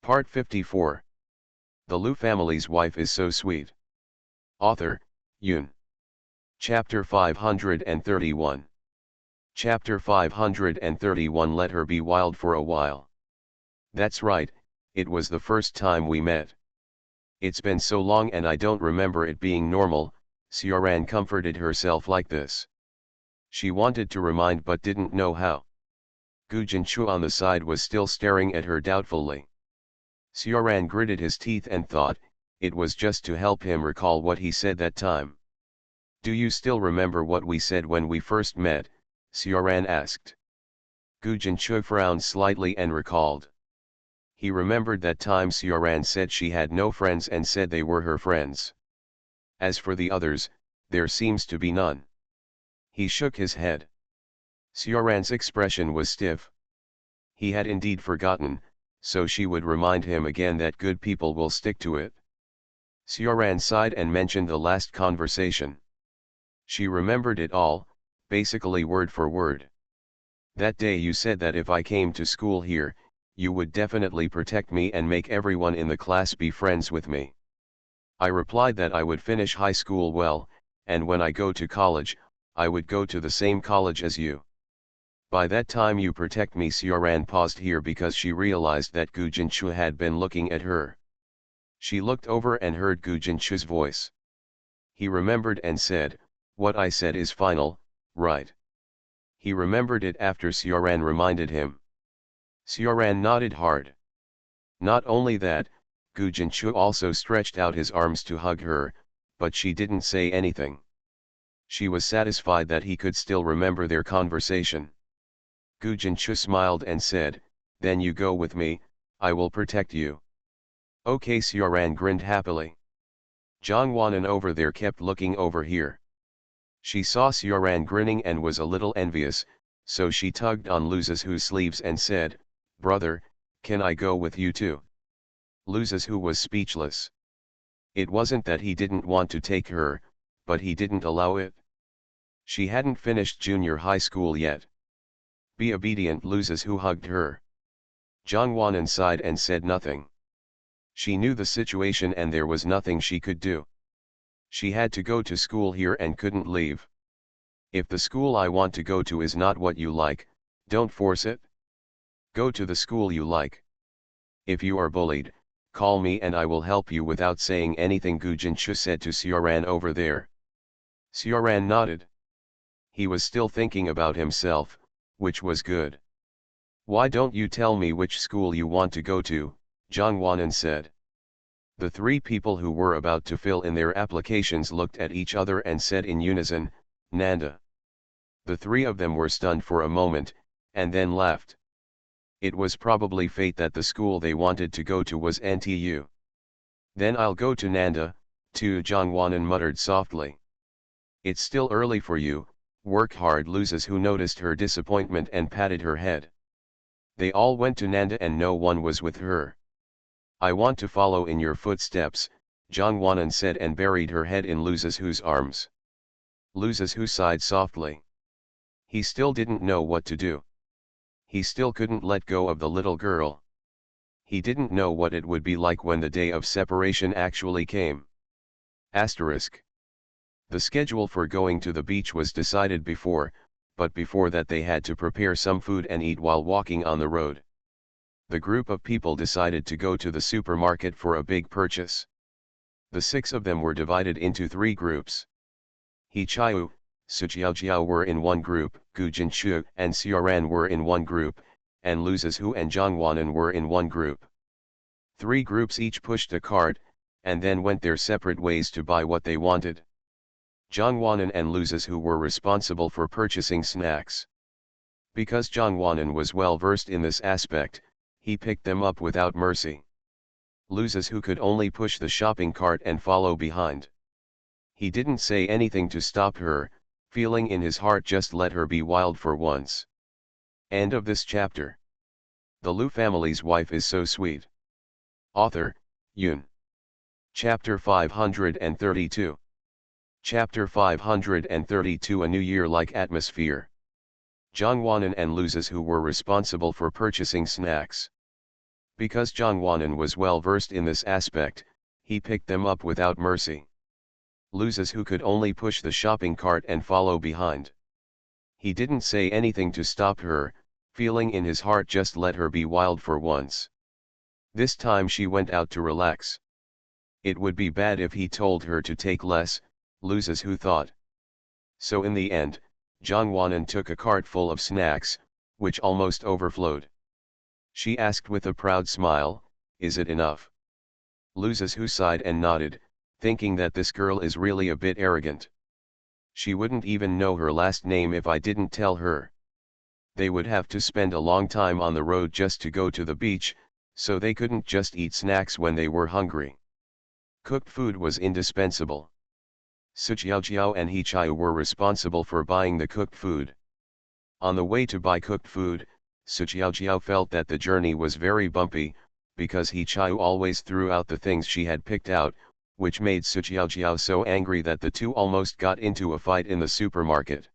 Part 54. The Liu family's wife is so sweet. Author, Yoon. Chapter 531. Chapter 531. Let her be wild for a while. That's right, it was the first time we met. It's been so long and I don't remember it being normal. Sioran comforted herself like this. She wanted to remind but didn't know how. Gu Jinchu on the side was still staring at her doubtfully. Sioran gritted his teeth and thought, it was just to help him recall what he said that time. Do you still remember what we said when we first met? Sioran asked. Gu Jinchu frowned slightly and recalled. He remembered that time Sioran said she had no friends and said they were her friends. As for the others, there seems to be none. He shook his head. Sioran's expression was stiff. He had indeed forgotten, so she would remind him again that good people will stick to it. Sioran sighed and mentioned the last conversation. She remembered it all, basically word for word. That day you said that if I came to school here, you would definitely protect me and make everyone in the class be friends with me. I replied that I would finish high school well, and when I go to college, I would go to the same college as you. By that time you protect me. Sioran paused here because she realized that Gu Jinchu had been looking at her. She looked over and heard Gu Jinchu's voice. He remembered and said, what I said is final, right? He remembered it after Sioran reminded him. Sioran nodded hard. Not only that, Gu Jinchu also stretched out his arms to hug her, but she didn't say anything. She was satisfied that he could still remember their conversation. Gu Jinchu smiled and said, then you go with me, I will protect you. Okay. Sioran grinned happily. Zhang Wanan over there kept looking over here. She saw Sioran grinning and was a little envious, so she tugged on Lu Zizhu's sleeves and said, brother, can I go with you too? Lu Zizhu was speechless. It wasn't that he didn't want to take her, but he didn't allow it. She hadn't finished junior high school yet. Be obedient. Lu Zizhu hugged her. Zhang Wanan sighed and said nothing. She knew the situation and there was nothing she could do. She had to go to school here and couldn't leave. If the school I want to go to is not what you like, don't force it. Go to the school you like. If you are bullied, call me and I will help you. Without saying anything, Gu Jinchu said to Sioran over there. Sioran nodded. He was still thinking about himself, which was good. Why don't you tell me which school you want to go to? Zhang Wanan said. The three people who were about to fill in their applications looked at each other and said in unison, Nanda. The three of them were stunned for a moment, and then laughed. It was probably fate that the school they wanted to go to was NTU. Then I'll go to Nanda, too, Zhang Wanan muttered softly. It's still early for you, work hard. Lu Zizhu noticed her disappointment and patted her head. They all went to Nanda and no one was with her. I want to follow in your footsteps, Zhang Wanan said and buried her head in Lu Zizhu's arms. Lu Zizhu sighed softly. He still didn't know what to do. He still couldn't let go of the little girl. He didn't know what it would be like when the day of separation actually came. Asterisk. The schedule for going to the beach was decided before, but before that they had to prepare some food and eat while walking on the road. The group of people decided to go to the supermarket for a big purchase. The six of them were divided into three groups. He Chiu, Su Jiaojiao were in one group, Gu Jinchu and Sioran were in one group, and Lu Zizhu and Zhang Wanan were in one group. Three groups each pushed a cart, and then went their separate ways to buy what they wanted. Zhang Wanan and Lu Zizhu were responsible for purchasing snacks. Because Zhang Wanan was well versed in this aspect, he picked them up without mercy. Lu Zizhu could only push the shopping cart and follow behind. He didn't say anything to stop her, feeling in his heart just let her be wild for once. End of this chapter. The Liu family's wife is so sweet. Author, Yoon. Chapter 532. Chapter 532. A New Year-like atmosphere. Zhang Wanan and Lu Zizhu were responsible for purchasing snacks. Because Zhang Wanan was well versed in this aspect, he picked them up without mercy. Loses who could only push the shopping cart and follow behind. He didn't say anything to stop her, feeling in his heart just let her be wild for once. This time she went out to relax. It would be bad if he told her to take less, Loses who thought. So in the end, Zhang Wanan took a cart full of snacks, which almost overflowed. She asked with a proud smile, "Is it enough?" Loses who sighed and nodded, thinking that this girl is really a bit arrogant. She wouldn't even know her last name if I didn't tell her. They would have to spend a long time on the road just to go to the beach, so they couldn't just eat snacks when they were hungry. Cooked food was indispensable. Su Jiao and He Chiu were responsible for buying the cooked food. On the way to buy cooked food, Su Jiao felt that the journey was very bumpy, because He Chiu always threw out the things she had picked out, which made Su Jiao so angry that the two almost got into a fight in the supermarket.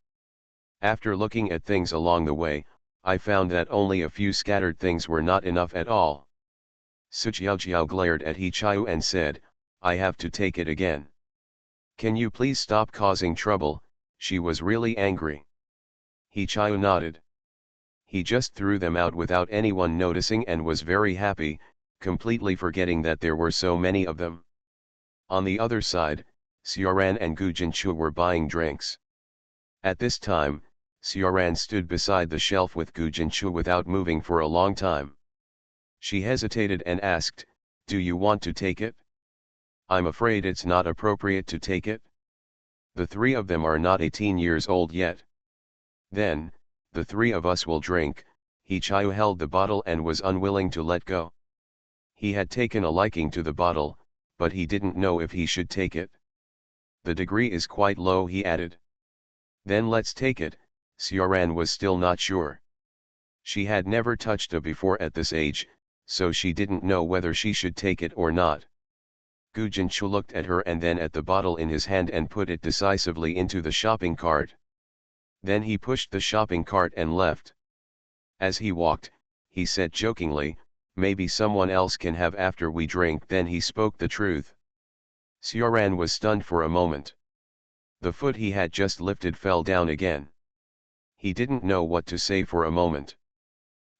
After looking at things along the way, I found that only a few scattered things were not enough at all. Su Jiao glared at He Chiu and said, "I have to take it again. Can you please stop causing trouble?" She was really angry. He Chiu nodded. He just threw them out without anyone noticing and was very happy, completely forgetting that there were so many of them. On the other side, Xiaoran and Gu Jinchu were buying drinks. At this time, Xiaoran stood beside the shelf with Gu Jinchu without moving for a long time. She hesitated and asked, "Do you want to take it?" "I'm afraid it's not appropriate to take it. The three of them are not 18 years old yet." "Then, the three of us will drink." He Chiu held the bottle and was unwilling to let go. He had taken a liking to the bottle, but he didn't know if he should take it. "The degree is quite low," he added. "Then let's take it." Xiaoran was still not sure. She had never touched a before at this age, so she didn't know whether she should take it or not. Gu Jinchu looked at her and then at the bottle in his hand and put it decisively into the shopping cart. Then he pushed the shopping cart and left. As he walked, he said jokingly, "Maybe someone else can have after we drink." Then he spoke the truth. Xiaoran was stunned for a moment. The foot he had just lifted fell down again. He didn't know what to say for a moment.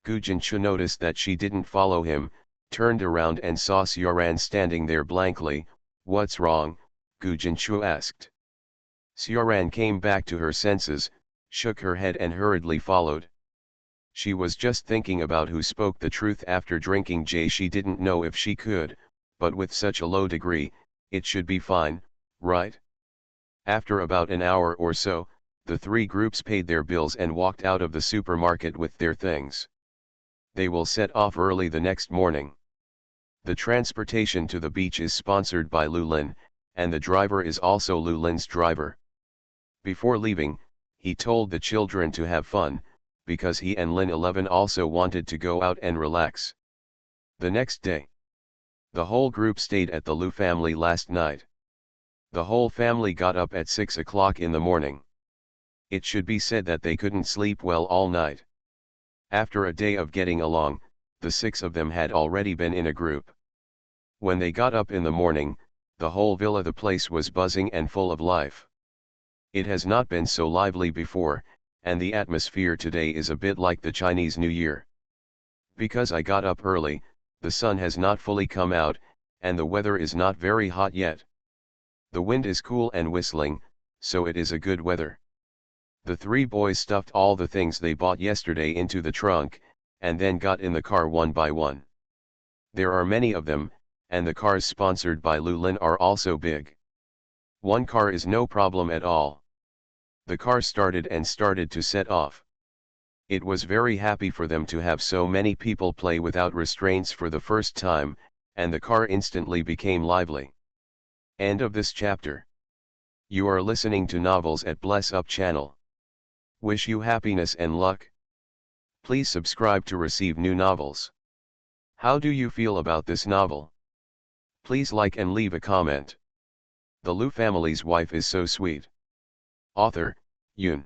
Gu Jinchu noticed that she didn't follow him, turned around and saw Xiaoran standing there blankly. "What's wrong?" Gu Jinchu asked. Xiaoran came back to her senses, shook her head and hurriedly followed. She was just thinking about who spoke the truth after drinking J. She didn't know if she could, but with such a low degree, it should be fine, right? After about an hour or so, the three groups paid their bills and walked out of the supermarket with their things. They will set off early the next morning. The transportation to the beach is sponsored by Lulin, and the driver is also Lulin's driver. Before leaving, he told the children to have fun, because he and Lin 11 also wanted to go out and relax. The next day, the whole group stayed at the Lu family last night. The whole family got up at 6 o'clock in the morning. It should be said that they couldn't sleep well all night. After a day of getting along, the 6 of them had already been in a group. When they got up in the morning, the whole villa, the place was buzzing and full of life. It has not been so lively before, and the atmosphere today is a bit like the Chinese New Year. Because I got up early, the sun has not fully come out, and the weather is not very hot yet. The wind is cool and whistling, so it is a good weather. The three boys stuffed all the things they bought yesterday into the trunk, and then got in the car one by one. There are many of them, and the cars sponsored by Lulin are also big. One car is no problem at all. The car started to set off. It was very happy for them to have so many people play without restraints for the first time, and the car instantly became lively. End of this chapter. You are listening to Novels at Bless Up channel. Wish you happiness and luck. Please subscribe to receive new novels. How do you feel about this novel? Please like and leave a comment. The Lu family's wife is so sweet. Author, Yun.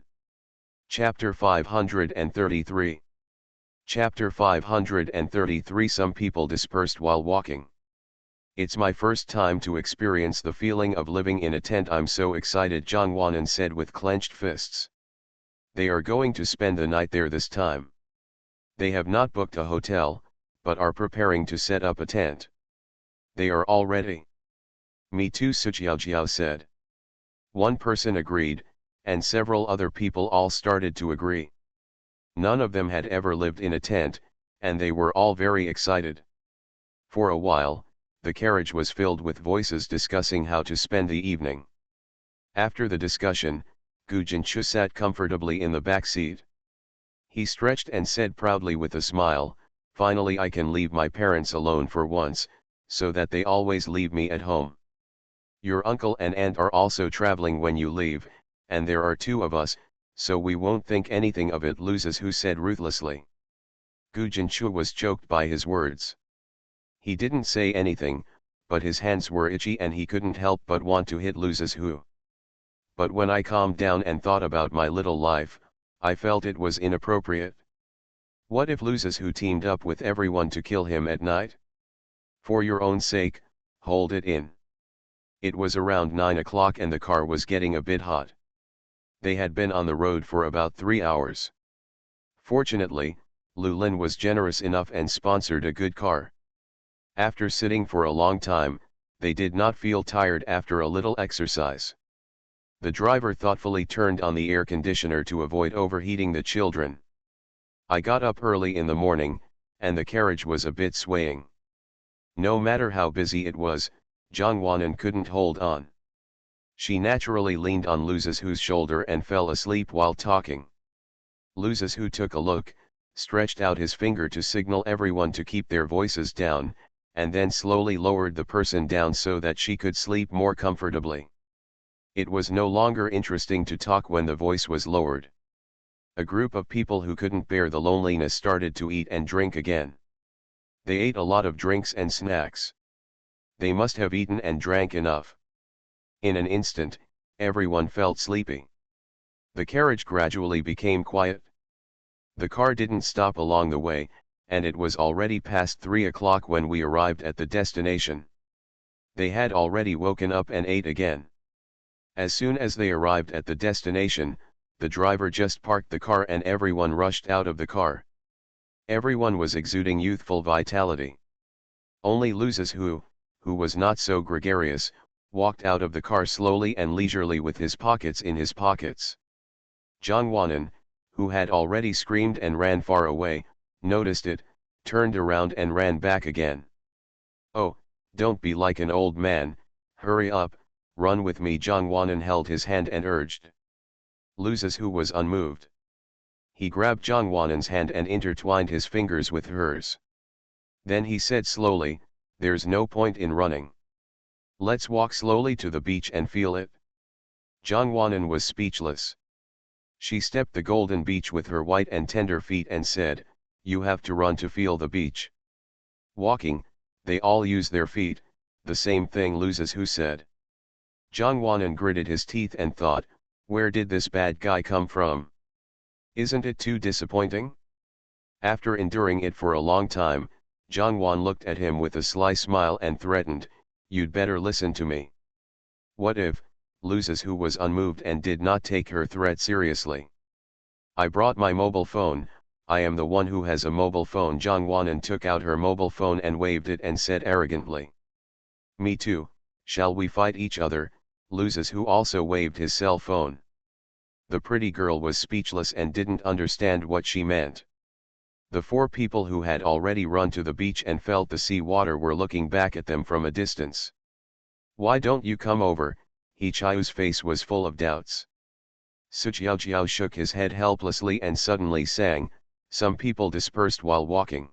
Chapter 533. Chapter 533 Some people dispersed while walking. It's my first time to experience the feeling of living in a tent. I'm so excited, Jongwanan said with clenched fists. They are going to spend the night there this time. They have not booked a hotel, but are preparing to set up a tent. They are all ready. Me too, Sujiao said. One person agreed, and several other people all started to agree. None of them had ever lived in a tent, and they were all very excited. For a while, the carriage was filled with voices discussing how to spend the evening. After the discussion, Gu Jinchu sat comfortably in the back seat. He stretched and said proudly with a smile, "Finally I can leave my parents alone for once, so that they always leave me at home. Your uncle and aunt are also traveling when you leave, and there are two of us, so we won't think anything of it," Loses Who said ruthlessly. Gu Jinchu was choked by his words. He didn't say anything, but his hands were itchy and he couldn't help but want to hit Loses Who. But when I calmed down and thought about my little life, I felt it was inappropriate. What if Loses Who teamed up with everyone to kill him at night? For your own sake, hold it in. It was around 9 o'clock and the car was getting a bit hot. They had been on the road for about 3 hours. Fortunately, Lulin was generous enough and sponsored a good car. After sitting for a long time, they did not feel tired after a little exercise. The driver thoughtfully turned on the air conditioner to avoid overheating the children. I got up early in the morning, and the carriage was a bit swaying. No matter how busy it was, Jongwanan couldn't hold on. She naturally leaned on Loses Who's shoulder and fell asleep while talking. Loses Who took a look, stretched out his finger to signal everyone to keep their voices down, and then slowly lowered the person down so that she could sleep more comfortably. It was no longer interesting to talk when the voice was lowered. A group of people who couldn't bear the loneliness started to eat and drink again. They ate a lot of drinks and snacks. They must have eaten and drank enough. In an instant, everyone felt sleepy. The carriage gradually became quiet. The car didn't stop along the way, and it was already past 3 o'clock when we arrived at the destination. They had already woken up and ate again. As soon as they arrived at the destination, the driver just parked the car and everyone rushed out of the car. Everyone was exuding youthful vitality. Only Loses Who was not so gregarious, walked out of the car slowly and leisurely with his pockets in his pockets. Jongwanan, who had already screamed and ran far away, noticed it, turned around and ran back again. "Oh, don't be like an old man, hurry up, run with me." Jongwanan held his hand and urged. Loses Who was unmoved. He grabbed Jongwanan's hand and intertwined his fingers with hers. Then he said slowly, "There's no point in running. Let's walk slowly to the beach and feel it." Jongwanan was speechless. She stepped the golden beach with her white and tender feet and said, "You have to run to feel the beach." Walking, they all use their feet, the same thing Loses Who said. Jongwanan gritted his teeth and thought, where did this bad guy come from? Isn't it too disappointing? After enduring it for a long time, Jongwan looked at him with a sly smile and threatened, "You'd better listen to me." "What if?" Loses Who was unmoved and did not take her threat seriously. "I brought my mobile phone, I am the one who has a mobile phone." Jongwanan took out her mobile phone and waved it and said arrogantly. "Me too, shall we fight each other?" Loses Who also waved his cell phone. The pretty girl was speechless and didn't understand what she meant. The 4 people who had already run to the beach and felt the sea water were looking back at them from a distance. "Why don't you come over?" He Chiu's face was full of doubts. Sujiao shook his head helplessly and suddenly sang, "Some people dispersed while walking."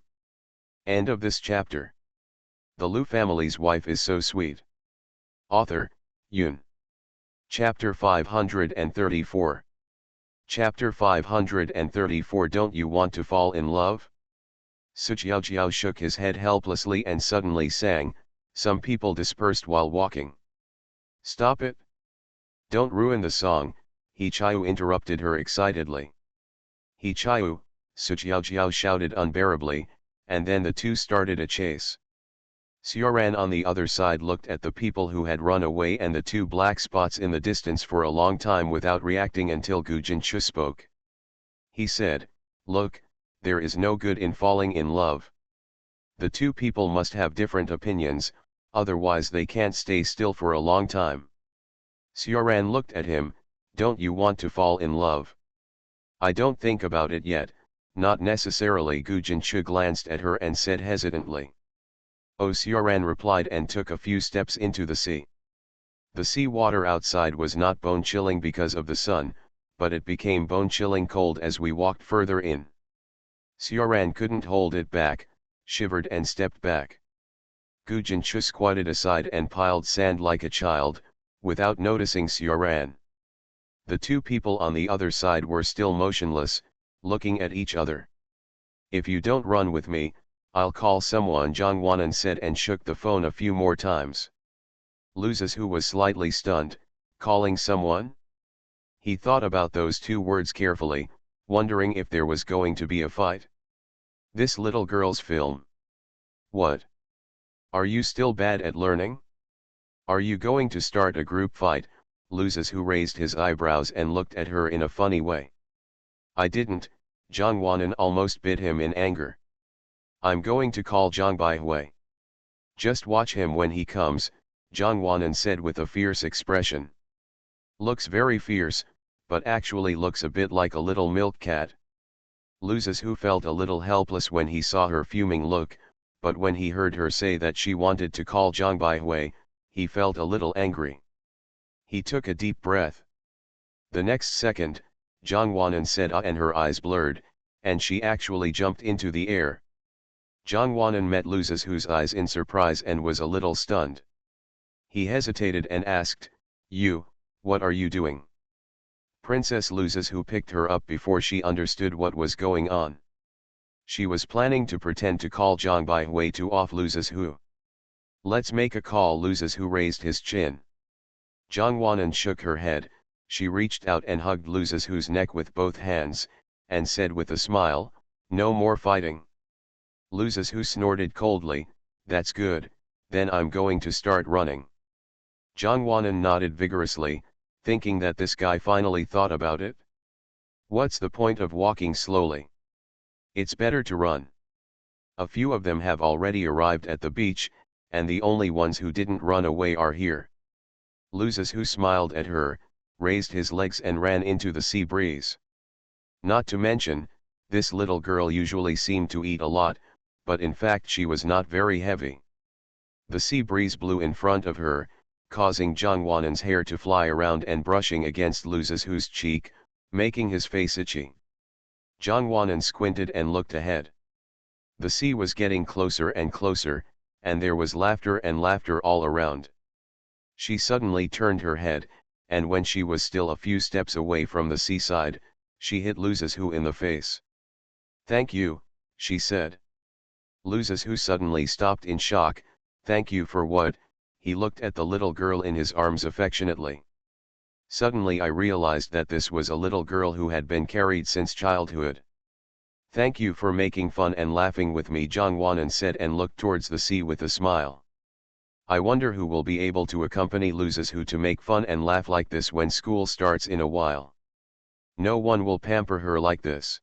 End of this chapter. The Lu family's wife is so sweet. Author, Yun. Chapter 534. Chapter 534. Don't you want to fall in love? Sujiao shook his head helplessly and suddenly sang, "Some people dispersed while walking." "Stop it! Don't ruin the song," He Chiu interrupted her excitedly. "He Chiu, Su Jiao shouted unbearably, and then the two started a chase. Xiaoran on the other side looked at the people who had run away and the two black spots in the distance for a long time without reacting until Gu Jinchu spoke. He said, "Look, there is no good in falling in love. The two people must have different opinions, otherwise they can't stay still for a long time." Xiaoran looked at him, "Don't you want to fall in love?" "I don't think about it yet, not necessarily." Gu Jinchu glanced at her and said hesitantly. "Oh," Xiaoran replied and took a few steps into the sea. The sea water outside was not bone-chilling because of the sun, but it became bone-chilling cold as we walked further in. Xiaoran couldn't hold it back, shivered and stepped back. Gu Jinchu squatted aside and piled sand like a child, without noticing Xiaoran. The two people on the other side were still motionless, looking at each other. "If you don't run with me, I'll call someone," Zhang Wanan said and shook the phone a few more times. Luzes, who was slightly stunned, calling someone? He thought about those two words carefully, wondering if there was going to be a fight. This little girl's film. What? Are you still bad at learning? Are you going to start a group fight? Luzes, who raised his eyebrows and looked at her in a funny way. "I didn't," Zhang Wanan almost bit him in anger. "I'm going to call Zhang Baihui. Just watch him when he comes," Zhang Wanan said with a fierce expression. "Looks very fierce, but actually looks a bit like a little milk cat." Luzes, who felt a little helpless when he saw her fuming look, but when he heard her say that she wanted to call Zhang Baihui, he felt a little angry. He took a deep breath. The next second, Zhang Wanan said "ah," and her eyes blurred, and she actually jumped into the air. Zhang Wanan met Luzes, whose eyes in surprise, and was a little stunned. He hesitated and asked, "You, what are you doing?" Princess Luzes, who picked her up before she understood what was going on. She was planning to pretend to call Zhang Baihui to off Luzes, who. "Let's make a call." Luzes, who raised his chin. Zhang Wanan shook her head. She reached out and hugged Luzes, whose neck with both hands, and said with a smile, "No more fighting." Luzes, who snorted coldly, "That's good, then I'm going to start running." Zhang Wanan nodded vigorously, thinking that this guy finally thought about it. What's the point of walking slowly? It's better to run. A few of them have already arrived at the beach, and the only ones who didn't run away are here. Luzes, who smiled at her, raised his legs and ran into the sea breeze. Not to mention, this little girl usually seemed to eat a lot, but in fact she was not very heavy. The sea breeze blew in front of her, causing Zhang Wanan's hair to fly around and brushing against Luzes, whose cheek, making his face itchy. Zhang Wanan squinted and looked ahead. The sea was getting closer and closer, and there was laughter and laughter all around. She suddenly turned her head, and when she was still a few steps away from the seaside, she hit Luzes, who in the face. "Thank you," she said. Luzes, who suddenly stopped in shock. "Thank you for what?" He looked at the little girl in his arms affectionately. Suddenly I realized that this was a little girl who had been carried since childhood. "Thank you for making fun and laughing with me," Zhang Wanan said and looked towards the sea with a smile. "I wonder who will be able to accompany Luzes, who to make fun and laugh like this when school starts in a while. No one will pamper her like this.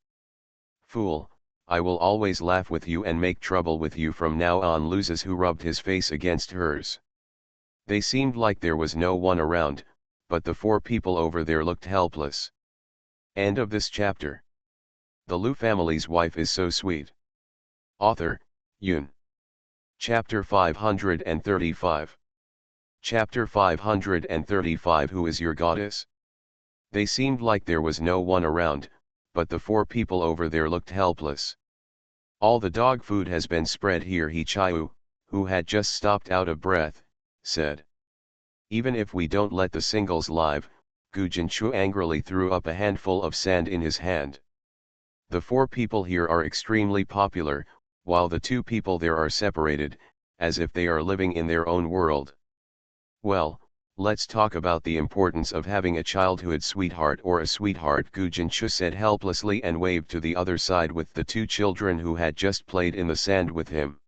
Fool, I will always laugh with you and make trouble with you from now on." Luzes, who rubbed his face against hers. They seemed like there was no one around, but the four people over there looked helpless. End of this chapter. The Lu family's wife is so sweet. Author, Yun. Chapter 535. Chapter 535. Who is your goddess? They seemed like there was no one around, but the four people over there looked helpless. "All the dog food has been spread here," He Chiu, who had just stopped out of breath, said. "Even if we don't let the singles live," Gu Jinchu angrily threw up a handful of sand in his hand. "The four people here are extremely popular, while the two people there are separated, as if they are living in their own world." "Well, Let's talk about the importance of having a childhood sweetheart or a sweetheart, Gu Jinchu said helplessly and waved to the other side with the two children who had just played in the sand with him.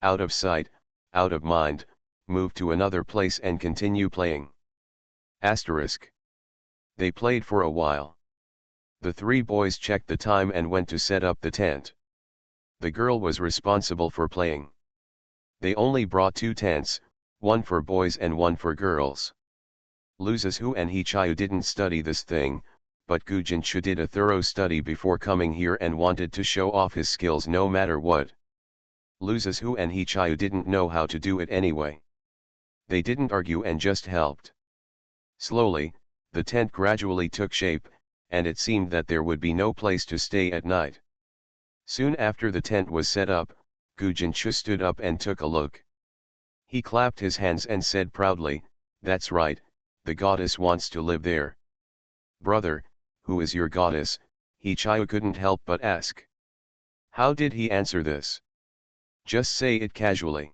Out of sight, out of mind, move to another place and continue playing. Asterisk. They played for a while. The three boys checked the time and went to set up the tent. The girl was responsible for playing. They only brought two tents, one for boys and one for girls. Lu Zizhu and He Chiu didn't study this thing, but Gu Jinchu did a thorough study before coming here and wanted to show off his skills no matter what. Lu Zizhu and He Chiu didn't know how to do it anyway. They didn't argue and just helped. Slowly, the tent gradually took shape, and it seemed that there would be no place to stay at night. Soon after the tent was set up, Gu Jinchu stood up and took a look. He clapped his hands and said proudly, "That's right, the goddess wants to live there." "Brother, who is your goddess?" He Chiu couldn't help but ask. How did he answer this? Just say it casually.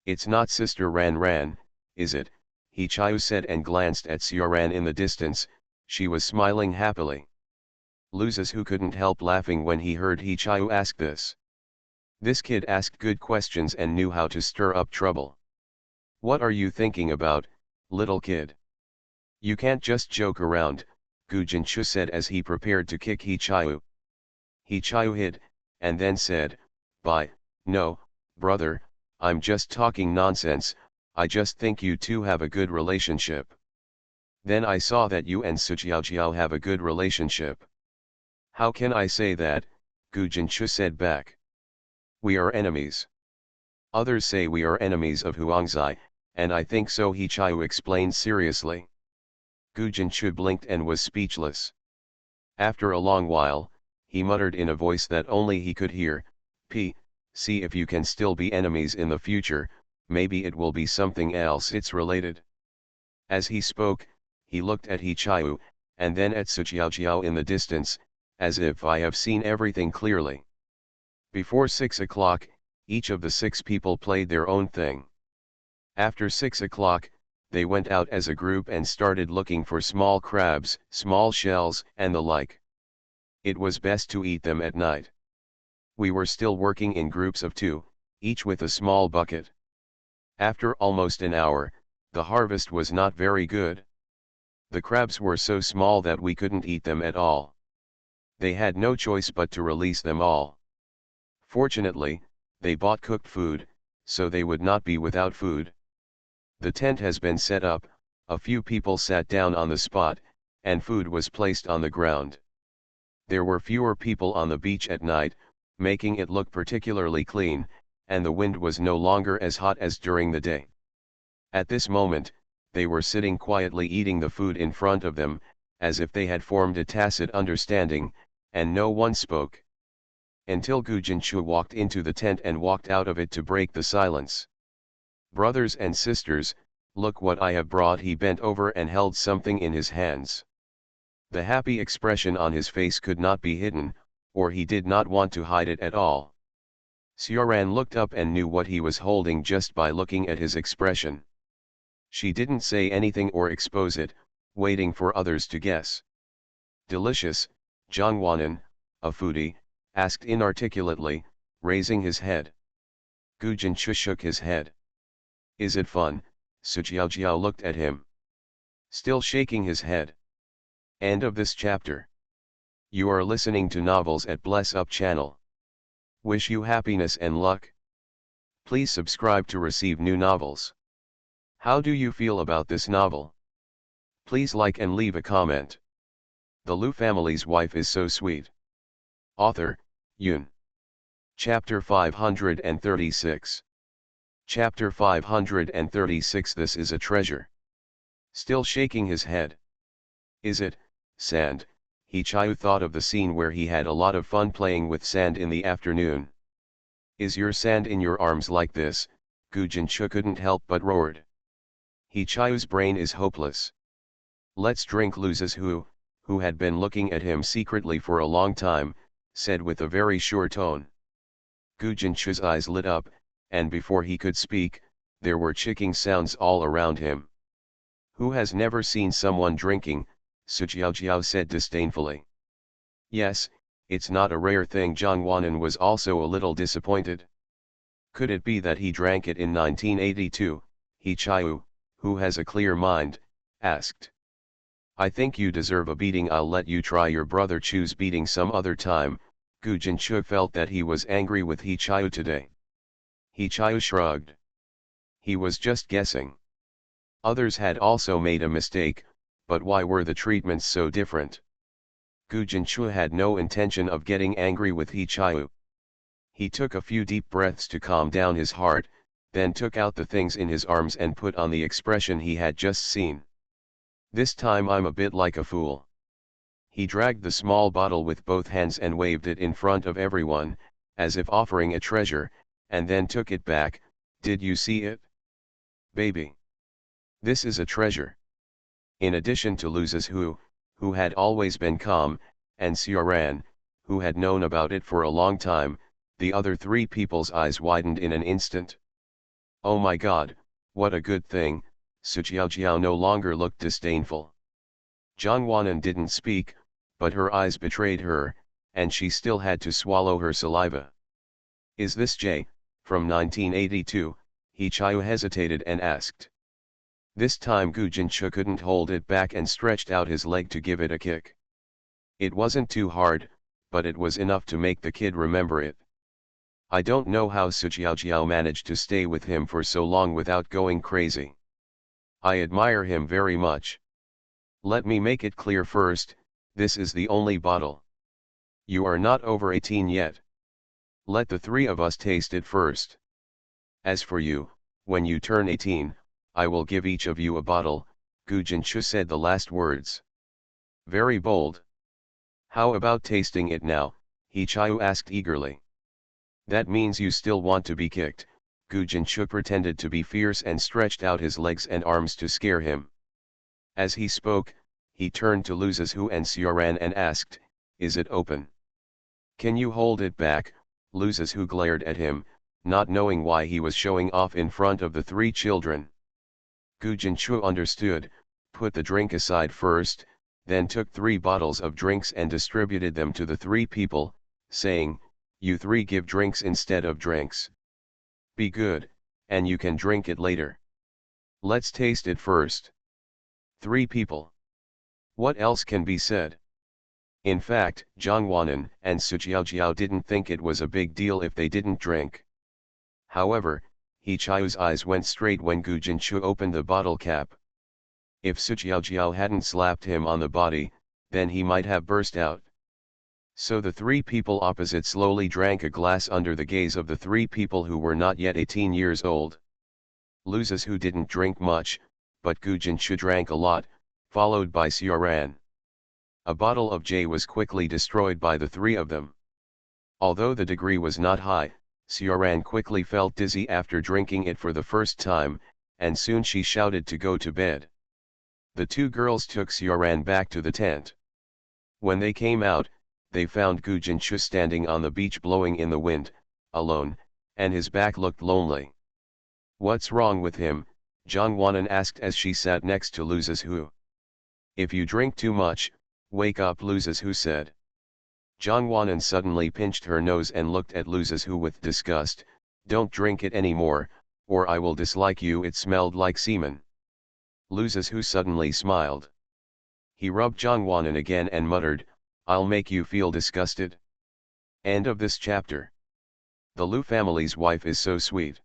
"It's not Sister Ran Ran, is it?" He Chiu said and glanced at Sioran in the distance. She was smiling happily. Lu Zizhu couldn't help laughing when he heard He Chiu ask this. This kid asked good questions and knew how to stir up trouble. "What are you thinking about, little kid? You can't just joke around," Gu Jinchu said as he prepared to kick He Chiu. He Chiu hid, and then said, No, brother, I'm just talking nonsense, I just think you two have a good relationship." "Then I saw that you and Sujiao have a good relationship." "How can I say that?" Gu Jinchu said back. "We are enemies. Others say we are enemies of Huangzai, and I think so," He Chiu explained seriously. Gu Jinchu blinked and was speechless. After a long while, he muttered in a voice that only he could hear, "See if you can still be enemies in the future, maybe it will be something else it's related." As he spoke, he looked at He Chiu, and then at Sujiao in the distance, as if I have seen everything clearly. Before 6 o'clock, each of the 6 people played their own thing. After 6 o'clock, they went out as a group and started looking for small crabs, small shells, and the like. It was best to eat them at night. We were still working in groups of 2, each with a small bucket. After almost an hour, the harvest was not very good. The crabs were so small that we couldn't eat them at all. They had no choice but to release them all. Fortunately, they bought cooked food, so they would not be without food. The tent has been set up, a few people sat down on the spot, and food was placed on the ground. There were fewer people on the beach at night, making it look particularly clean, and the wind was no longer as hot as during the day. At this moment, they were sitting quietly eating the food in front of them, as if they had formed a tacit understanding, and no one spoke. Until Gu Jinchu walked into the tent and walked out of it to break the silence. "Brothers and sisters, look what I have brought." He bent over and held something in his hands. The happy expression on his face could not be hidden, or he did not want to hide it at all. Sioran looked up and knew what he was holding just by looking at his expression. She didn't say anything or expose it, waiting for others to guess. "Delicious," Zhangwanan, a foodie, asked inarticulately, raising his head. Gu Jinchu shook his head. "Is it fun?" Sujiao looked at him. Still shaking his head. End of this chapter. You are listening to Novels at Bless Up channel. Wish you happiness and luck. Please subscribe to receive new novels. How do you feel about this novel? Please like and leave a comment. The Lu family's wife is so sweet. Author, Yun. Chapter 536. Chapter 536. This is a treasure. Still shaking his head. Is it, sand? He Chiu thought of the scene where he had a lot of fun playing with sand in the afternoon. Is your sand in your arms like this? Gu Jinchu couldn't help but roared. He Chiu's brain is hopeless. Let's drink. Lu Zizhu, who had been looking at him secretly for a long time, said with a very sure tone. Gu Jinchu's eyes lit up, and before he could speak, there were chicking sounds all around him. Who has never seen someone drinking? Su Jiaojiao said disdainfully. Yes, it's not a rare thing. Zhang Wanan was also a little disappointed. Could it be that he drank it in 1982? He Chiu, who has a clear mind, asked. I think you deserve a beating. I'll let you try your brother Chu's beating some other time. Gu Jinchu felt that he was angry with He Chiu today. He Chiu shrugged. He was just guessing. Others had also made a mistake, but why were the treatments so different? Gu Jinchu had no intention of getting angry with He Chiu. He took a few deep breaths to calm down his heart, then took out the things in his arms and put on the expression he had just seen. This time I'm a bit like a fool. He dragged the small bottle with both hands and waved it in front of everyone, as if offering a treasure, and then took it back. Did you see it? Baby. This is a treasure. In addition to Luzes who had always been calm, and Xiaoran, who had known about it for a long time, the other three people's eyes widened in an instant. Oh my God, what a good thing. Su Jiaojiao no longer looked disdainful. Zhang Wanan didn't speak, but her eyes betrayed her, and she still had to swallow her saliva. Is this J, from 1982? He Chiu hesitated and asked. This time Gu Jinchu couldn't hold it back and stretched out his leg to give it a kick. It wasn't too hard, but it was enough to make the kid remember it. I don't know how Su Jiaojiao managed to stay with him for so long without going crazy. I admire him very much. Let me make it clear first, this is the only bottle. You are not over 18 yet. Let the three of us taste it first. As for you, when you turn 18, I will give each of you a bottle. Gu Jinchu said the last words. Very bold. How about tasting it now? He Chiu asked eagerly. That means you still want to be kicked. Gu Jinchu pretended to be fierce and stretched out his legs and arms to scare him. As he spoke, he turned to Luzes Hu and Xiaoran and asked, is it open? Can you hold it back? Luzes Hu glared at him, not knowing why he was showing off in front of the three children. Gu Jinchu understood, put the drink aside first, then took 3 bottles of drinks and distributed them to the 3 people, saying, you 3 give drinks instead of drinks. Be good, and you can drink it later. Let's taste it first. 3 people. What else can be said? In fact, Zhang Wanan and Su Jiaojiao didn't think it was a big deal if they didn't drink. However, He Chiu's eyes went straight when Gu Jinchu opened the bottle cap. If Su Jiaojiao hadn't slapped him on the body, then he might have burst out. So the 3 people opposite slowly drank a glass under the gaze of the 3 people who were not yet 18 years old. Luzes Hu didn't drink much, but Gu Jinchu drank a lot, followed by Xiaoran. A bottle of J was quickly destroyed by the 3 of them. Although the degree was not high, Xiaoran quickly felt dizzy after drinking it for the first time, and soon she shouted to go to bed. The 2 girls took Xiaoran back to the tent. When they came out, they found Gu Jinchu standing on the beach blowing in the wind, alone, and his back looked lonely. What's wrong with him? Zhang Wanan asked as she sat next to Luzes Hu. If you drink too much, wake up, Luzes Hu said. Zhang Wanan suddenly pinched her nose and looked at Luzes Hu with disgust. Don't drink it anymore, or I will dislike you. It smelled like semen. Luzes Hu suddenly smiled. He rubbed Zhang Wanan again and muttered, I'll make you feel disgusted. End of this chapter. The Lu family's wife is so sweet.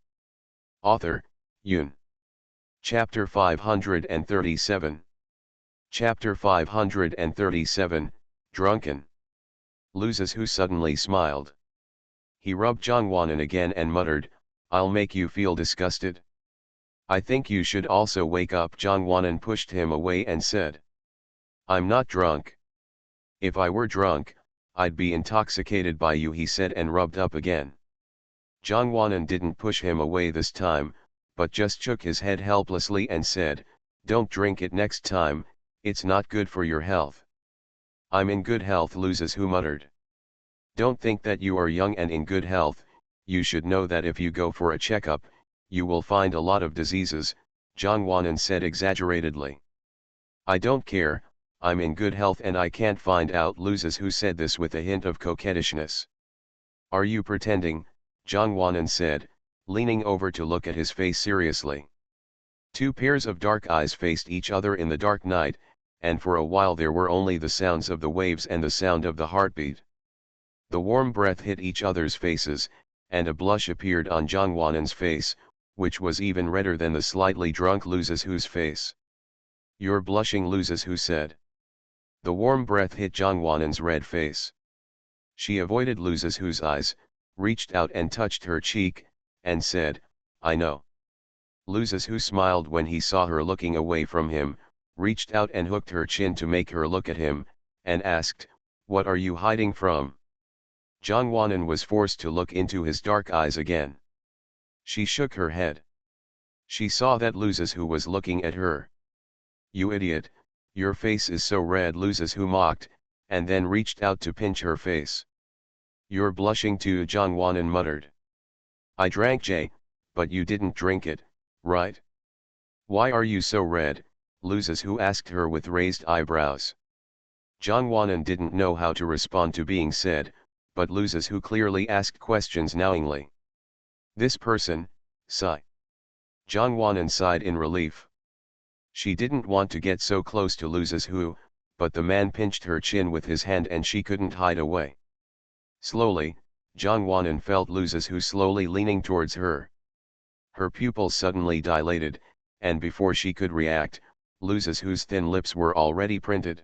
Author, Yun. Chapter 537. Chapter 537, Drunken. Luzes Hu suddenly smiled. He rubbed Zhang Wanan again and muttered, I'll make you feel disgusted. I think you should also wake up. Zhang Wanan pushed him away and said. I'm not drunk. If I were drunk, I'd be intoxicated by you, he said and rubbed up again. Zhang Wanan didn't push him away this time, but just shook his head helplessly and said, don't drink it next time, it's not good for your health. I'm in good health, Luzes Hu muttered. Don't think that you are young and in good health. You should know that if you go for a checkup, you will find a lot of diseases, Zhang Wanan said exaggeratedly. I don't care, I'm in good health and I can't find out. Loses who said this with a hint of coquettishness. Are you pretending? Zhang Wanan said, leaning over to look at his face seriously. Two pairs of dark eyes faced each other in the dark night, and for a while there were only the sounds of the waves and the sound of the heartbeat. The warm breath hit each other's faces, and a blush appeared on Zhang Wanan's face, which was even redder than the slightly drunk Loses who's face. You're blushing, Loses who said. The warm breath hit Zhang Wanan's red face. She avoided Loses who's eyes, reached out and touched her cheek, and said, I know. Loses who smiled when he saw her looking away from him, reached out and hooked her chin to make her look at him, and asked, what are you hiding from? Zhang Wanan was forced to look into his dark eyes again. She shook her head. She saw that Loses who was looking at her. You idiot, your face is so red, Loses who mocked, and then reached out to pinch her face. You're blushing too, Zhang Wanan muttered. I drank Jay, but you didn't drink it, right? Why are you so red? Loses who asked her with raised eyebrows. Zhang Wanan didn't know how to respond to being said, but Loses who clearly asked questions knowingly. This person, sigh. Zhang Wanan sighed in relief. She didn't want to get so close to Loses who, but the man pinched her chin with his hand and she couldn't hide away. Slowly, Zhang Wanan felt Loses who slowly leaning towards her. Her pupils suddenly dilated, and before she could react, Loses whose thin lips were already printed.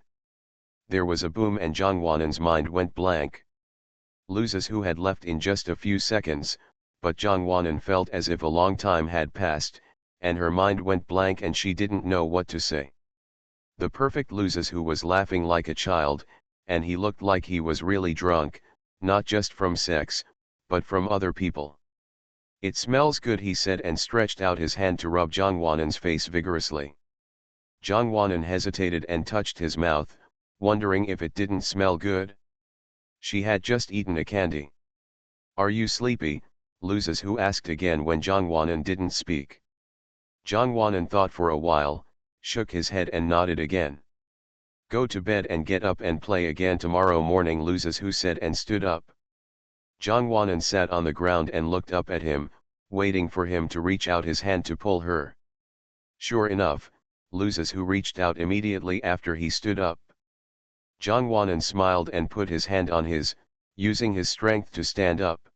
There was a boom and Zhang Wanan's mind went blank. Loses who had left in just a few seconds, but Zhang Wanan felt as if a long time had passed, and her mind went blank and she didn't know what to say. The perfect Loses who was laughing like a child, and he looked like he was really drunk, not just from sex, but from other people. It smells good, he said and stretched out his hand to rub Zhang Wanan's face vigorously. Zhang Wanan hesitated and touched his mouth, wondering if it didn't smell good. She had just eaten a candy. Are you sleepy? Loses who asked again when Zhang Wanan didn't speak. Zhang Wanan thought for a while, shook his head and nodded again. Go to bed and get up and play again tomorrow morning, Loses who said and stood up. Zhang Wanan sat on the ground and looked up at him, waiting for him to reach out his hand to pull her. Sure enough, Loses who reached out immediately after he stood up. Zhang Wanan smiled and put his hand on his, using his strength to stand up.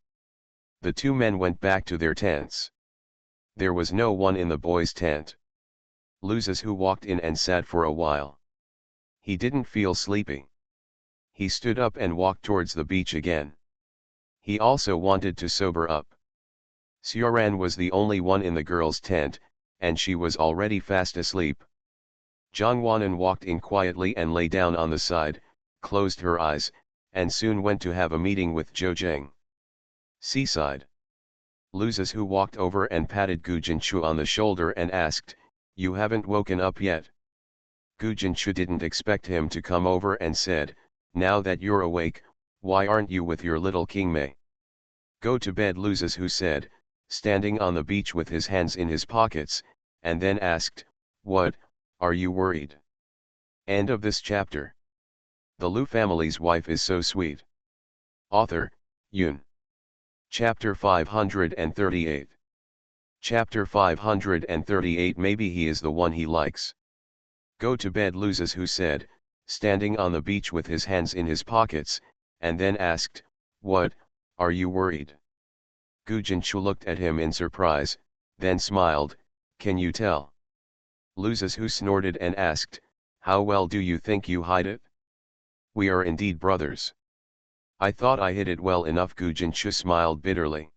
The two men went back to their tents. There was no one in the boys' tent. Loses who walked in and sat for a while. He didn't feel sleepy. He stood up and walked towards the beach again. He also wanted to sober up. Xiaoran was the only one in the girls' tent, and she was already fast asleep. Zhang Wanan walked in quietly and lay down on the side, closed her eyes, and soon went to have a meeting with Zhou Zheng. Seaside. Loses who walked over and patted Gu Jinchu on the shoulder and asked, You haven't woken up yet? Gu Jinchu didn't expect him to come over and said, Now that you're awake, why aren't you with your little King Mei? Go to bed, Loses who said, standing on the beach with his hands in his pockets, and then asked, What, are you worried? End of this chapter. The Lu family's wife is so sweet. Author, Yun. Chapter 538. Chapter 538. Maybe he is the one he likes. Go to bed, Loses who said, standing on the beach with his hands in his pockets, and then asked, What, are you worried? Gu Jinchu looked at him in surprise, then smiled, Can you tell? Loses who snorted and asked, How well do you think you hide it? We are indeed brothers. I thought I hid it well enough. Gu Jinchu smiled bitterly.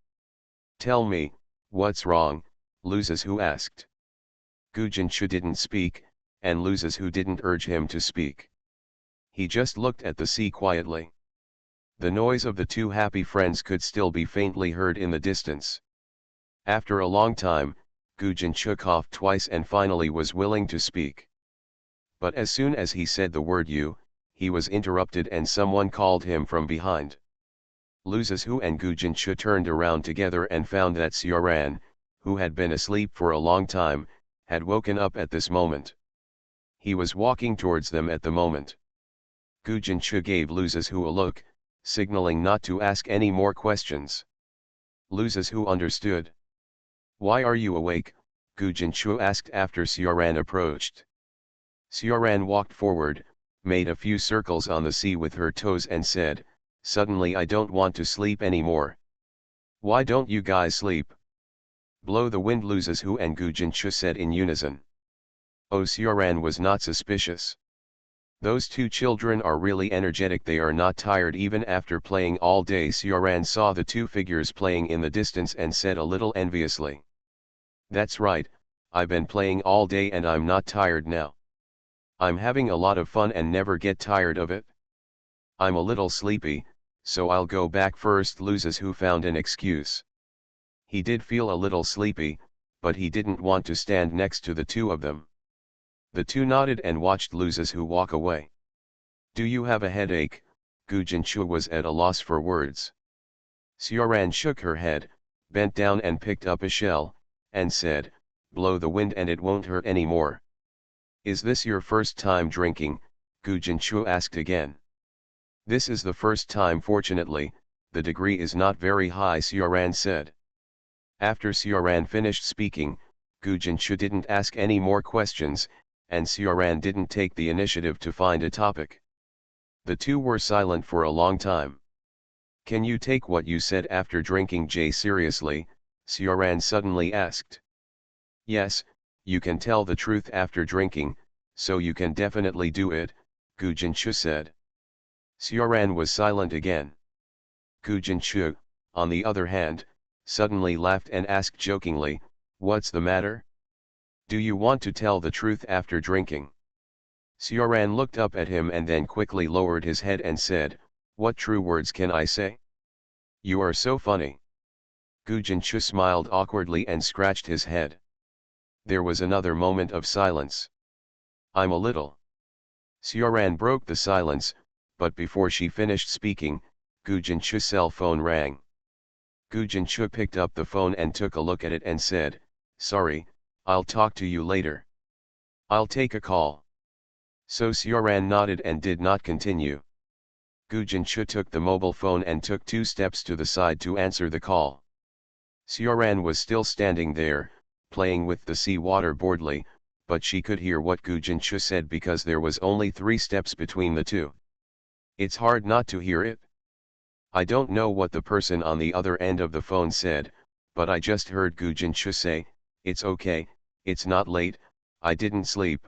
Tell me, what's wrong? Loses who asked. Gu Jinchu didn't speak, and Loses who didn't urge him to speak. He just looked at the sea quietly. The noise of the two happy friends could still be faintly heard in the distance. After a long time, Gu Jinchu coughed twice and finally was willing to speak. But as soon as he said the word you, he was interrupted and someone called him from behind. Loses who and Gu Jinchu turned around together and found that Xiaoran, who had been asleep for a long time, had woken up at this moment. He was walking towards them at the moment. Gu Jinchu gave Lu Zizhu a look, signaling not to ask any more questions. Lu Zizhu understood. "Why are you awake?" Gu Jinchu asked after Xiaoran approached. Xiaoran walked forward, made a few circles on the sea with her toes and said, "Suddenly I don't want to sleep anymore." "Why don't you guys sleep?" "Blow the wind," Lu Zizhu and Gu Jinchu said in unison. Oh, Xiaoran was not suspicious. Those two children are really energetic, they are not tired even after playing all day. Xiaoran saw the two figures playing in the distance and said a little enviously. "That's right, I've been playing all day and I'm not tired now. I'm having a lot of fun and never get tired of it. I'm a little sleepy, so I'll go back first." Lu Zizhu found an excuse. He did feel a little sleepy, but he didn't want to stand next to the two of them. The two nodded and watched Lu Zizhu walk away. "Do you have a headache?" Gu Jinchu was at a loss for words. Xiaoran shook her head, bent down and picked up a shell, and said, "Blow the wind and it won't hurt anymore." "Is this your first time drinking?" Gu Jinchu asked again. "This is the first time. Fortunately, the degree is not very high," Xiaoran said. After Xiaoran finished speaking, Gu Jinchu didn't ask any more questions, and Xiaoran didn't take the initiative to find a topic. The two were silent for a long time. "Can you take what you said after drinking Jay seriously?" Xiaoran suddenly asked. "Yes, you can tell the truth after drinking, so you can definitely do it," Gu Jinchu said. Xiaoran was silent again. Gu Jinchu, on the other hand, suddenly laughed and asked jokingly, "What's the matter? Do you want to tell the truth after drinking?" Xiaoran looked up at him and then quickly lowered his head and said, "What true words can I say? You are so funny." Gu Jinchu smiled awkwardly and scratched his head. There was another moment of silence. "I'm a little." Xiaoran broke the silence, but before she finished speaking, Gu Jinchu's cell phone rang. Gu Jinchu picked up the phone and took a look at it and said, "Sorry, I'll talk to you later. I'll take a call." So Xiaoran nodded and did not continue. Gu Jinchu took the mobile phone and took 2 steps to the side to answer the call. Xiaoran was still standing there, playing with the sea water boredly, but she could hear what Gu Jinchu said because there was only 3 steps between the two. It's hard not to hear it. I don't know what the person on the other end of the phone said, but I just heard Gu Jinchu say, "It's okay, it's not late, I didn't sleep."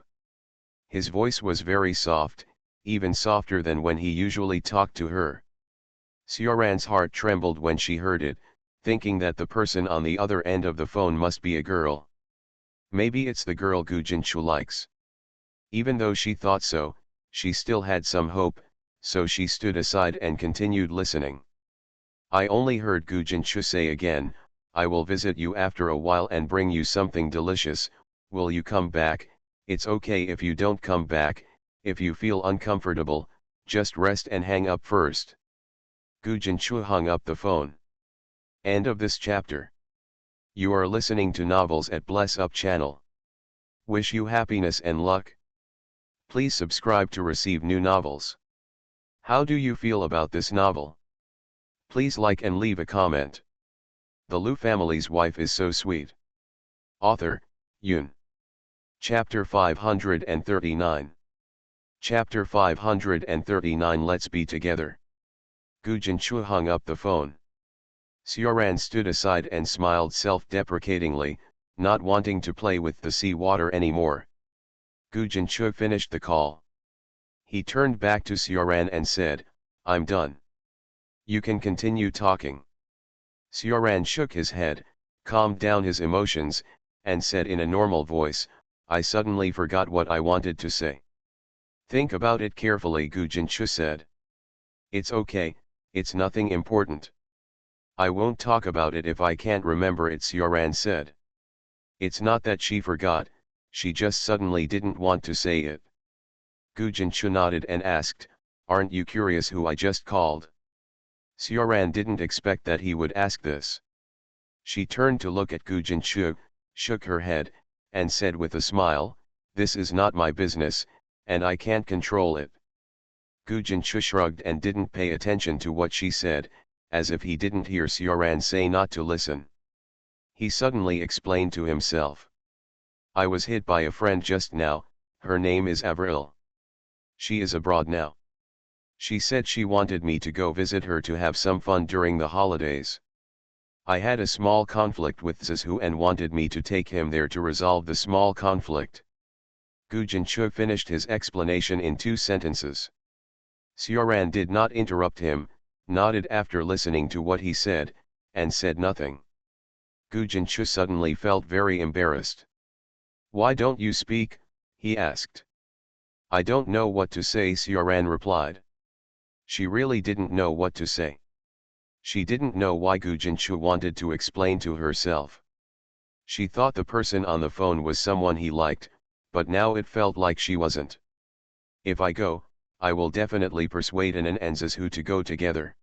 His voice was very soft, even softer than when he usually talked to her. Xiaoran's heart trembled when she heard it, thinking that the person on the other end of the phone must be a girl. Maybe it's the girl Gu Jinchu likes. Even though she thought so, she still had some hope, so she stood aside and continued listening. "I only heard Gu Jinchu say again, I will visit you after a while and bring you something delicious. Will you come back? It's okay if you don't come back. If you feel uncomfortable, just rest and hang up first." Gu Jinchu hung up the phone. End of this chapter. You are listening to Novels at Bless Up channel. Wish you happiness and luck. Please subscribe to receive new novels. How do you feel about this novel? Please like and leave a comment. The Lu family's wife is so sweet. Author, Yun. Chapter 539. Chapter 539. Let's be together. Gu Jinchu hung up the phone. Xiaoran stood aside and smiled self-deprecatingly, not wanting to play with the sea water anymore. Gu Jinchu finished the call. He turned back to Xiaoran and said, "I'm done. You can continue talking." Xiaoran shook his head, calmed down his emotions, and said in a normal voice, "I suddenly forgot what I wanted to say." "Think about it carefully," Gu Jinchu said. "It's okay, it's nothing important." "I won't talk about it if I can't remember it," Xiaoran said. It's not that she forgot, she just suddenly didn't want to say it. Gu Jinchu nodded and asked, "Aren't you curious who I just called?" Xiaoran didn't expect that he would ask this. She turned to look at Gu Jinchu, shook her head, and said with a smile, This is not my business, and I can't control it. Gu Jinchu shrugged and didn't pay attention to what she said, as if he didn't hear Sioran say not to listen. He suddenly explained to himself. I was hit by a friend just now, her name is Avril. She is abroad now. She said she wanted me to go visit her to have some fun during the holidays. I had a small conflict with Zizhu and wanted me to take him there to resolve the small conflict. Gu Jinchu finished his explanation in 2 sentences. Sioran did not interrupt him, nodded after listening to what he said, and said nothing. Gu Jinchu suddenly felt very embarrassed. Why don't you speak? He asked. I don't know what to say, Sioran replied. She really didn't know what to say. She didn't know why Gu Jinchu wanted to explain to herself. She thought the person on the phone was someone he liked, but now it felt like she wasn't. If I go, I will definitely persuade Anan and Zizhu to go together.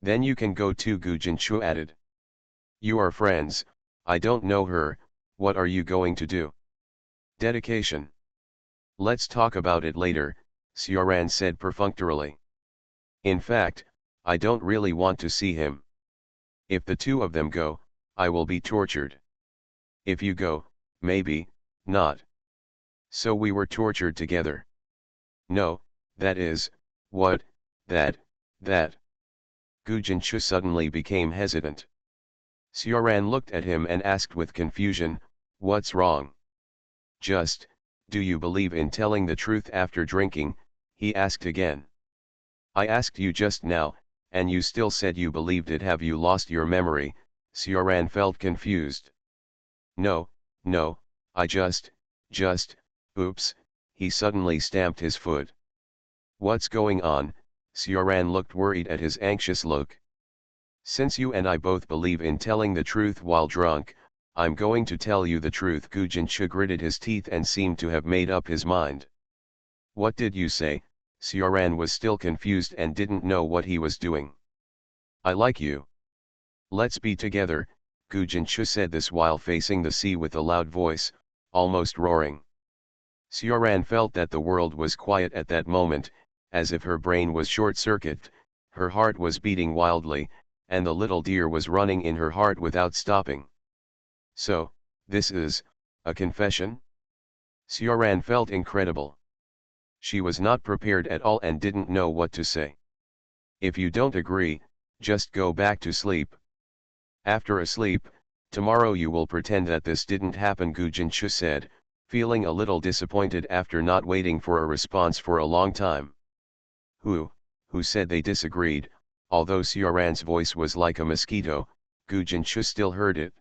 Then you can go too, Gu Jinchu added. You are friends, I don't know her, what are you going to do? Dedication. Let's talk about it later, Sioran said perfunctorily. In fact, I don't really want to see him. If the 2 of them go, I will be tortured. If you go, maybe, not. So we were tortured together. No, that is, what, that. Gu Jinchu suddenly became hesitant. Sioran looked at him and asked with confusion, what's wrong? Just, do you believe in telling the truth after drinking? He asked again. I asked you just now, and you still said you believed it. Have you lost your memory? Sioran felt confused. No, I just, oops, he suddenly stamped his foot. What's going on? Sioran looked worried at his anxious look. Since you and I both believe in telling the truth while drunk, I'm going to tell you the truth. Gu Jinchu gritted his teeth and seemed to have made up his mind. What did you say? Sioran was still confused and didn't know what he was doing. I like you. Let's be together, Gu Jinchu said this while facing the sea with a loud voice, almost roaring. Sioran felt that the world was quiet at that moment, as if her brain was short-circuited, her heart was beating wildly, and the little deer was running in her heart without stopping. So, this is a confession? Sioran felt incredible. She was not prepared at all and didn't know what to say. If you don't agree, just go back to sleep. After asleep, tomorrow you will pretend that this didn't happen, Gu Jinchu said, feeling a little disappointed after not waiting for a response for a long time. Who said they disagreed? Although Sioran's voice was like a mosquito, Gu Jinchu still heard it.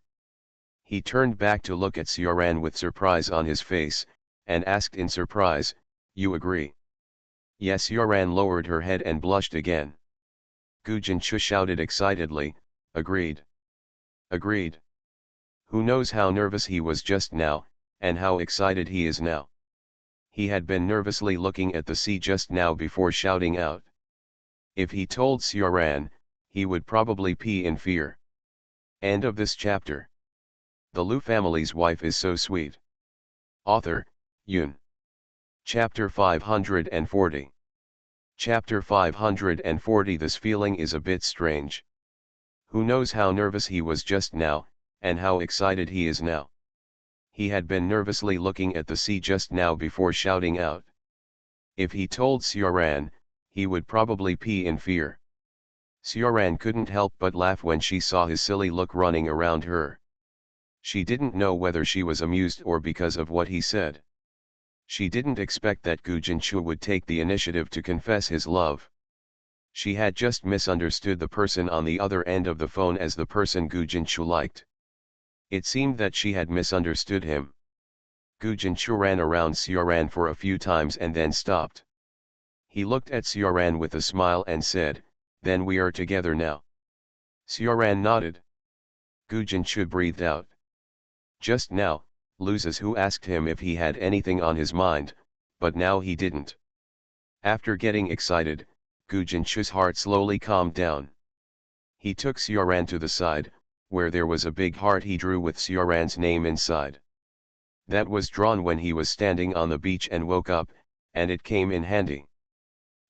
He turned back to look at Sioran with surprise on his face, and asked in surprise, you agree? Yes. Sioran lowered her head and blushed again. Gu Jinchu shouted excitedly, agreed. Agreed. Who knows how nervous he was just now, and how excited he is now. He had been nervously looking at the sea just now before shouting out. If he told Sioran, he would probably pee in fear. End of this chapter. The Lu family's wife is so sweet. Author, Yun. Chapter 540. Chapter 540. This feeling is a bit strange. Who knows how nervous he was just now, and how excited he is now. He had been nervously looking at the sea just now before shouting out. If he told Sioran, he would probably pee in fear. Sioran couldn't help but laugh when she saw his silly look running around her. She didn't know whether she was amused or because of what he said. She didn't expect that Gu Jinchu would take the initiative to confess his love. She had just misunderstood the person on the other end of the phone as the person Gu Jinchu liked. It seemed that she had misunderstood him. Gu Jinchu ran around Sioran for a few times and then stopped. He looked at Sioran with a smile and said, then we are together now. Sioran nodded. Gu Jinchu breathed out. Just now, Zizhu asked him if he had anything on his mind, but now he didn't. After getting excited, Gu Jinchu's heart slowly calmed down. He took Sioran to the side, where there was a big heart he drew with Sioran's name inside. That was drawn when he was standing on the beach and woke up, and it came in handy.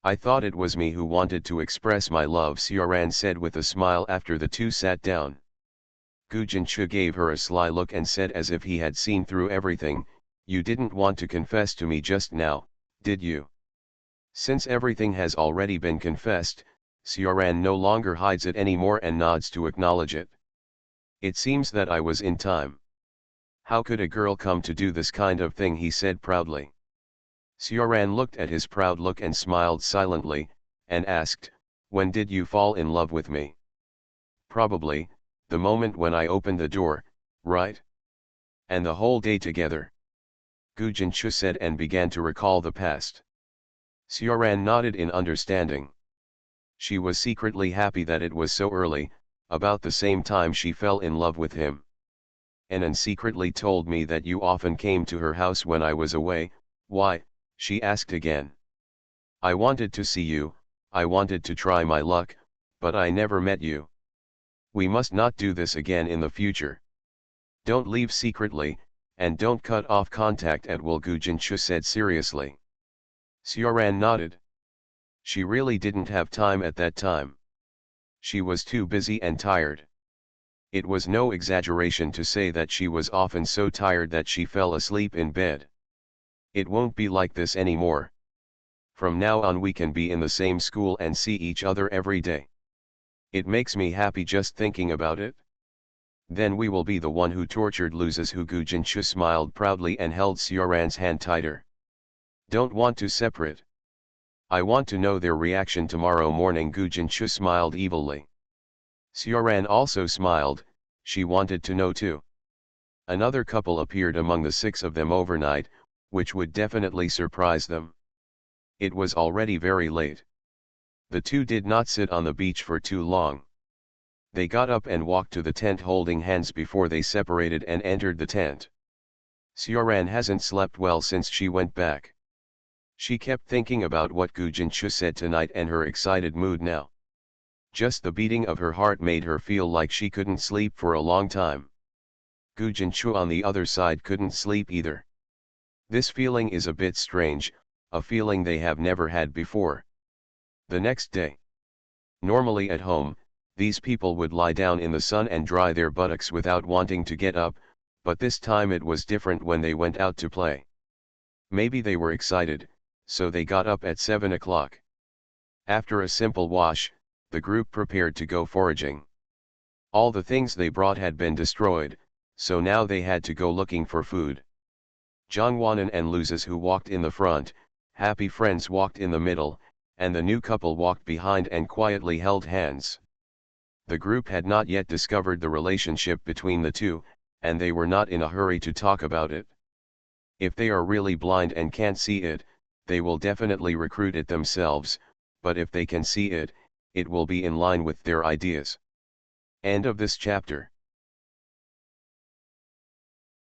I thought it was me who wanted to express my love, Sioran said with a smile after the two sat down. Gu Jinchu gave her a sly look and said as if he had seen through everything, "You didn't want to confess to me just now, did you?" Since everything has already been confessed, Sioran no longer hides it anymore and nods to acknowledge it. "It seems that I was in time. How could a girl come to do this kind of thing?" he said proudly. Sioran looked at his proud look and smiled silently, and asked, "When did you fall in love with me?" "Probably, the moment when I opened the door, right? And the whole day together." Gu Jinchu said and began to recall the past. Sioran nodded in understanding. She was secretly happy that it was so early, about the same time she fell in love with him. "Anan secretly told me that you often came to her house when I was away, why?" she asked again. "I wanted to see you, I wanted to try my luck, but I never met you. We must not do this again in the future. Don't leave secretly, and don't cut off contact at will," Gu Jinchu said seriously. Sioran nodded. She really didn't have time at that time. She was too busy and tired. It was no exaggeration to say that she was often so tired that she fell asleep in bed. "It won't be like this anymore. From now on we can be in the same school and see each other every day. It makes me happy just thinking about it. Then we will be the one who tortured loses who." Gu Jinchu smiled proudly and held Sioran's hand tighter. "Don't want to separate. I want to know their reaction tomorrow morning." Gu Jinchu smiled evilly. Sioran also smiled, she wanted to know too. Another couple appeared among the six of them overnight, which would definitely surprise them. It was already very late. The two did not sit on the beach for too long. They got up and walked to the tent holding hands before they separated and entered the tent. Sioran hasn't slept well since she went back. She kept thinking about what Gu Jinchu said tonight and her excited mood now. Just the beating of her heart made her feel like she couldn't sleep for a long time. Gu Jinchu on the other side couldn't sleep either. This feeling is a bit strange, a feeling they have never had before. The next day. Normally at home, these people would lie down in the sun and dry their buttocks without wanting to get up, but this time it was different when they went out to play. Maybe they were excited, so they got up at 7 o'clock. After a simple wash, the group prepared to go foraging. All the things they brought had been destroyed, so now they had to go looking for food. Zhongwanan and Luzes, who walked in the front, happy friends walked in the middle, and the new couple walked behind and quietly held hands. The group had not yet discovered the relationship between the two, and they were not in a hurry to talk about it. If they are really blind and can't see it, they will definitely recruit it themselves, but if they can see it, it will be in line with their ideas. End of this chapter.